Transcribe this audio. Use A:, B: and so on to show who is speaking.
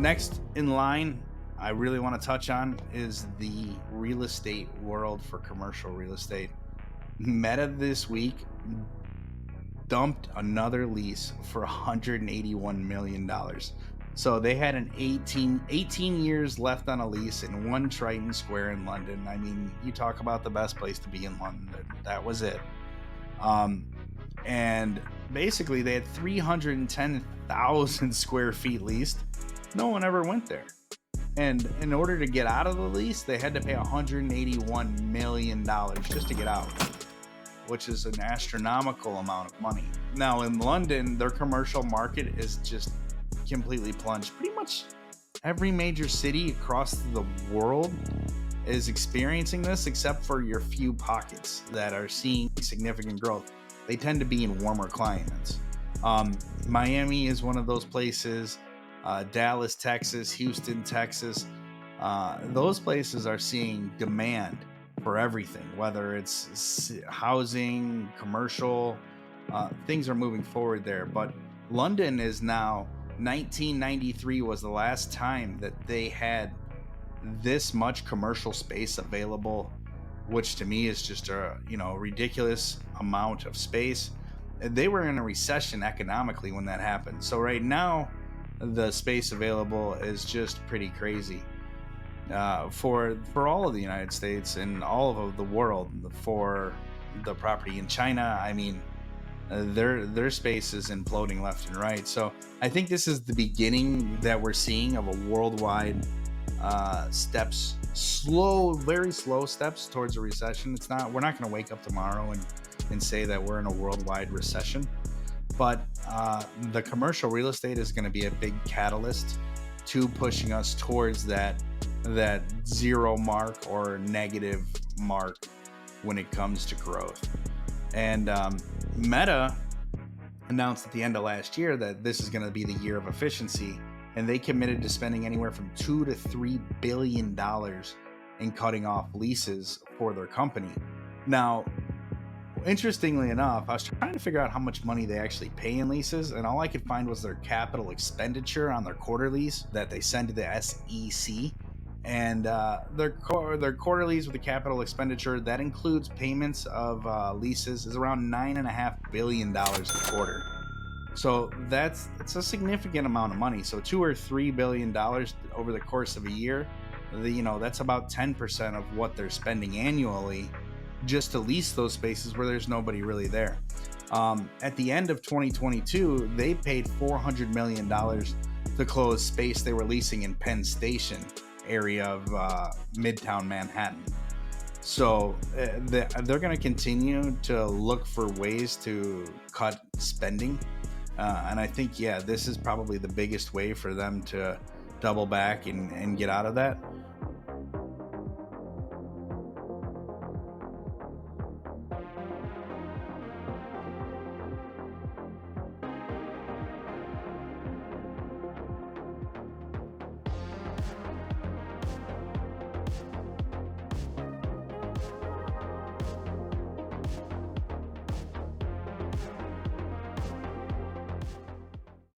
A: Next in line, I really want to touch on is the real estate world for commercial real estate. Meta this week dumped another lease for $181 million. So they had an 18 years left on a lease in One Triton Square in London. I mean, you talk about the best place to be in London. That was it. Um, and basically, they had 310,000 square feet leased. No one ever went there. And in order to get out of the lease, they had to pay $181 million just to get out, which is an astronomical amount of money. Now, in London, their commercial market is just completely plunged. Pretty much every major city across the world is experiencing this, except for your few pockets that are seeing significant growth. They tend to be in warmer climates. Miami is one of those places. Dallas, Texas, Houston, Texas. Those places are seeing demand for everything, whether it's housing, commercial. Things are moving forward there. But London is now 1993 was the last time that they had this much commercial space available, which to me is just a ridiculous amount of space. They were in a recession economically when that happened. So right now, the space available is just pretty crazy for all of the United States and all of the world. For the property in China, I mean, their space is imploding left and right. So I think this is the beginning that we're seeing of a worldwide steps, very slow steps towards a recession. We're not going to wake up tomorrow and say that we're in a worldwide recession, but the commercial real estate is going to be a big catalyst to pushing us towards that zero mark or negative mark when it comes to growth. And Meta announced at the end of last year that this is going to be the year of efficiency, and they committed to spending anywhere from $2 to $3 billion in cutting off leases for their company. Now, interestingly enough, I was trying to figure out how much money they actually pay in leases, and all I could find was their capital expenditure on their quarterlies that they send to the SEC. And their quarterlies with the capital expenditure that includes payments of leases is around $9.5 billion a quarter. So it's a significant amount of money. So $2 or $3 billion over the course of a year, that's about 10% of what they're spending annually just to lease those spaces where there's nobody really there. At the end of 2022, they paid $400 million to close space they were leasing in Penn Station area of Midtown Manhattan. So they're going to continue to look for ways to cut spending. And I think, this is probably the biggest way for them to double back and get out of that.